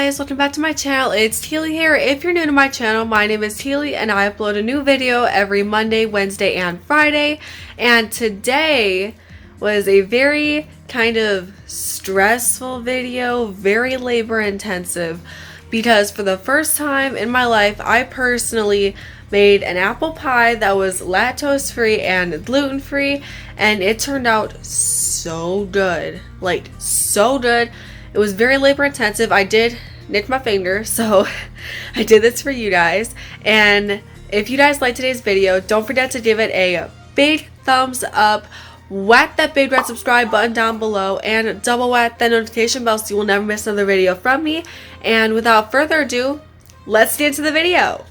guys, welcome back to my channel. It's Teely here. If you're new to my channel, my name is Teely and I upload a new video every Monday, Wednesday, and Friday. And today was a very kind of stressful video, very labor intensive, because for the first time in my life, I personally made an apple pie that was lactose free and gluten free, and it turned out so good. Like, so good. It was very labor intensive. I did nick my finger, so I did this for you guys. And if you guys like today's video, don't forget to give it a big thumbs up. Whack that big red subscribe button down below and double whack that notification bell so you will never miss another video from me. And without further ado, let's get into the video.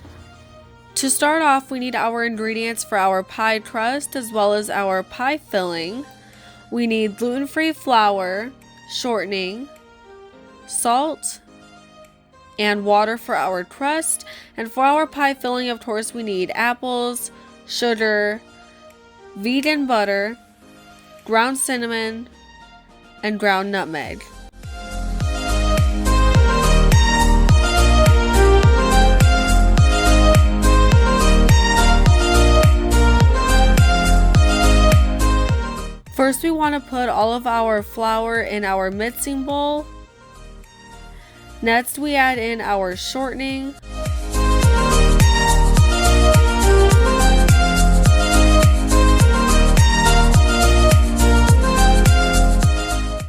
To start off, we need our ingredients for our pie crust as well as our pie filling. We need gluten-free flour, shortening, salt, and water for our crust. And for our pie filling, of course, we need apples, sugar, vegan butter, ground cinnamon, and ground nutmeg. First, we want to put all of our flour in our mixing bowl. Next, we add in our shortening.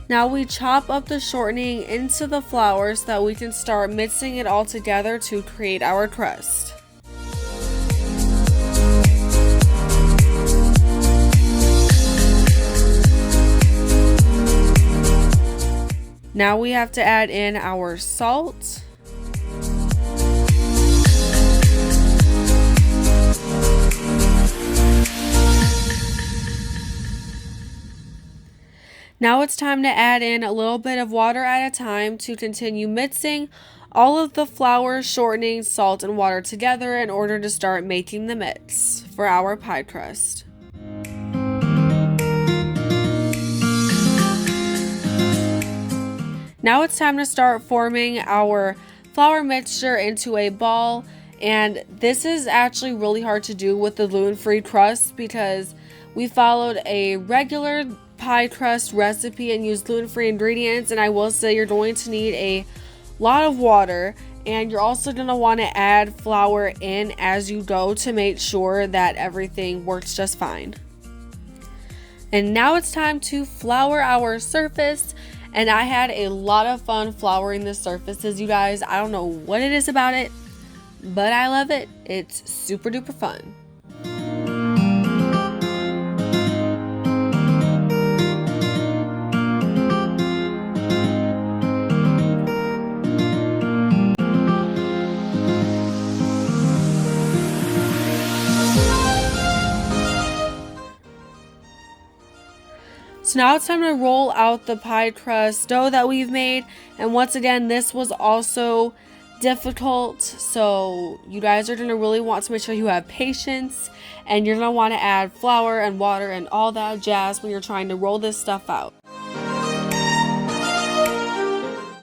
Now we chop up the shortening into the flour so that we can start mixing it all together to create our crust. Now we have to add in our salt. Now it's time to add in a little bit of water at a time to continue mixing all of the flour, shortening, salt, and water together in order to start making the mix for our pie crust. Now it's time to start forming our flour mixture into a ball, and this is actually really hard to do with the gluten-free crust because we followed a regular pie crust recipe and used gluten-free ingredients, and I will say you're going to need a lot of water, and you're also going to want to add flour in as you go to make sure that everything works just fine. And now it's time to flour our surface. And I had a lot of fun flouring the surfaces, you guys. I don't know what it is about it, but I love it. It's super duper fun. So now it's time to roll out the pie crust dough that we've made. And once again, this was also difficult. So you guys are going to really want to make sure you have patience. And you're going to want to add flour and water and all that jazz when you're trying to roll this stuff out.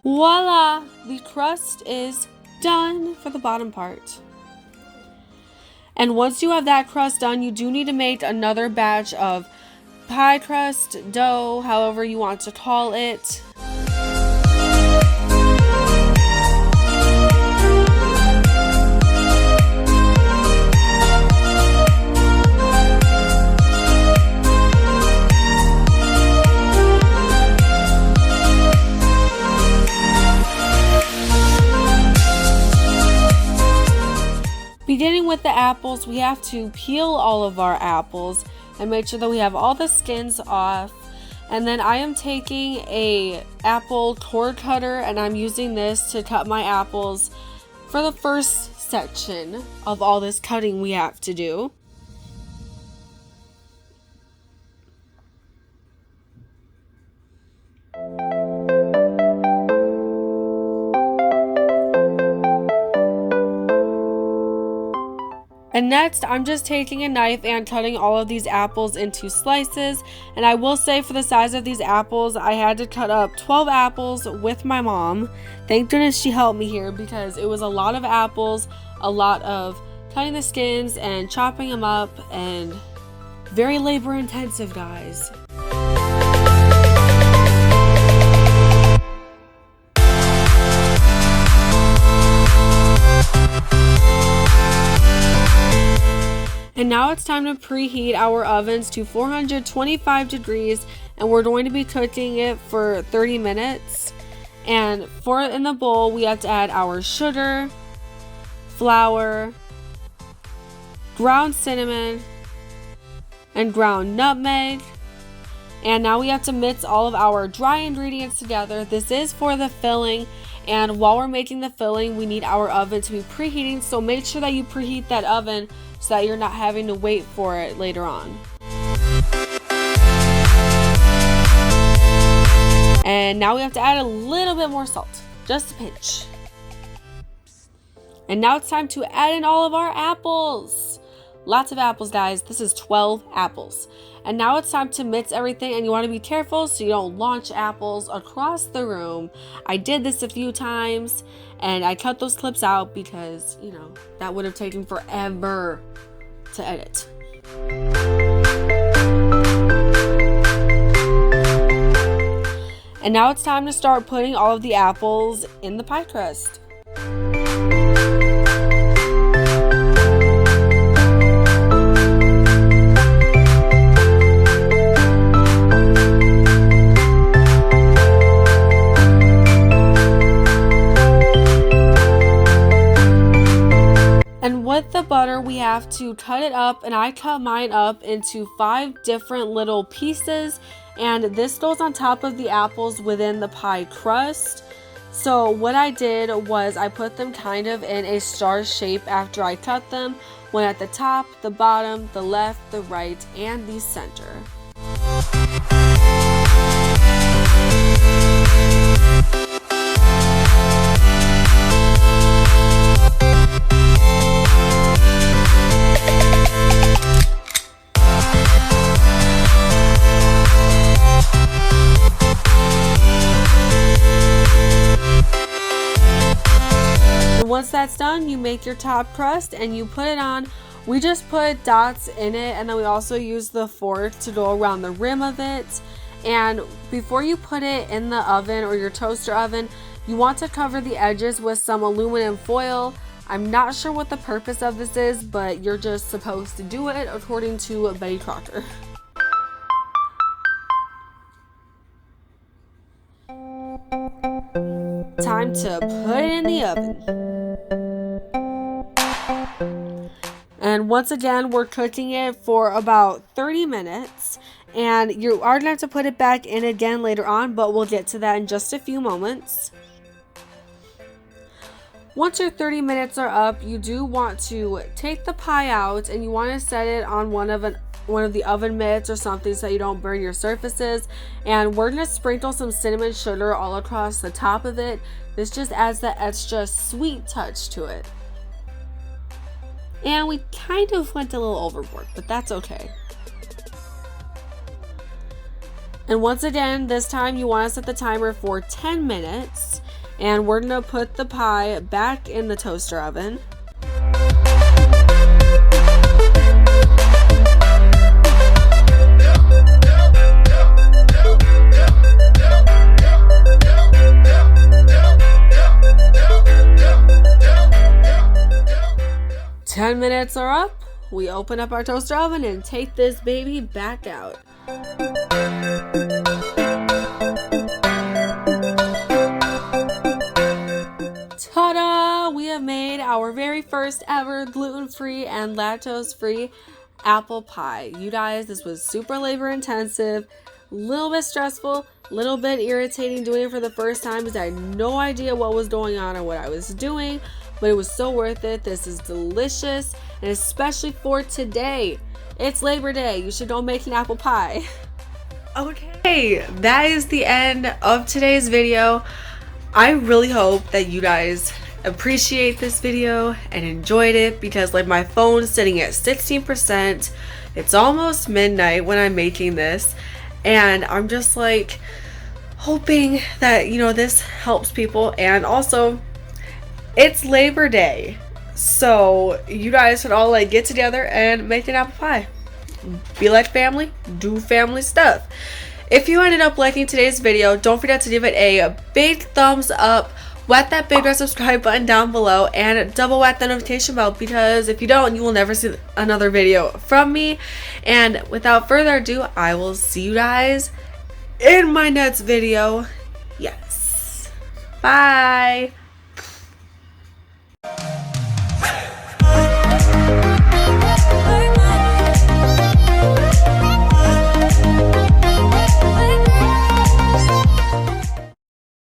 Voila! The crust is done for the bottom part. And once you have that crust done, you do need to make another batch of pie crust, dough, however you want to call it. Beginning with the apples, we have to peel all of our apples and make sure that we have all the skins off. And then I am taking a apple core cutter and I'm using this to cut my apples for the first section of all this cutting we have to do. And next, I'm just taking a knife and cutting all of these apples into slices. And I will say, for the size of these apples, I had to cut up 12 apples with my mom. Thank goodness she helped me here, because it was a lot of apples, a lot of cutting the skins and chopping them up, and very labor intensive, guys. And now it's time to preheat our ovens to 425 degrees, and we're going to be cooking it for 30 minutes. And in the bowl, we have to add our sugar, flour, ground cinnamon, and ground nutmeg. And now we have to mix all of our dry ingredients together. This is for the filling, and while we're making the filling, we need our oven to be preheating, so make sure that you preheat that oven so that you're not having to wait for it later on. And now we have to add a little bit more salt, just a pinch. And now it's time to add in all of our apples. Lots of apples, guys. This is 12 apples. And now it's time to mix everything, and you want to be careful so you don't launch apples across the room. I did this a few times, and I cut those clips out because, you know, that would have taken forever to edit. And now it's time to start putting all of the apples in the pie crust. And with the butter, we have to cut it up, and I cut mine up into 5 different little pieces, and this goes on top of the apples within the pie crust. So what I did was I put them kind of in a star shape after I cut them, one at the top, the bottom, the left, the right, and the center. Once that's done, you make your top crust and you put it on. We just put dots in it, and then we also use the fork to go around the rim of it. And before you put it in the oven or your toaster oven, you want to cover the edges with some aluminum foil. I'm not sure what the purpose of this is, but you're just supposed to do it according to Betty Crocker. Time to put it in the oven. And once again, we're cooking it for about 30 minutes. And you are going to have to put it back in again later on, but we'll get to that in just a few moments. Once your 30 minutes are up, you do want to take the pie out, and you want to set it on one of the oven mitts or something so that you don't burn your surfaces. And we're going to sprinkle some cinnamon sugar all across the top of it. This just adds that extra sweet touch to it. And we kind of went a little overboard, but that's okay. And once again, this time you want to set the timer for 10 minutes. And we're going to put the pie back in the toaster oven. Ten minutes are up. We open up our toaster oven and take this baby back out. Ta-da! We have made our very first ever gluten-free and lactose-free apple pie. You guys, this was super labor intensive, a little bit stressful, a little bit irritating doing it for the first time because I had no idea what was going on or what I was doing. But it was so worth it. This is delicious, and especially for today. It's Labor Day. You should go make an apple pie. Okay, that is the end of today's video. I really hope that you guys appreciate this video and enjoyed it, because like my phone's sitting at 16%. It's almost midnight when I'm making this, and I'm just like hoping that, you know, this helps people. And also, it's Labor Day, so you guys should all like get together and make an apple pie. Be like family, do family stuff. If you ended up liking today's video, don't forget to give it a big thumbs up, whack that big red subscribe button down below, and double whack the notification bell, because if you don't, you will never see another video from me. And without further ado, I will see you guys in my next video. Yes. Bye.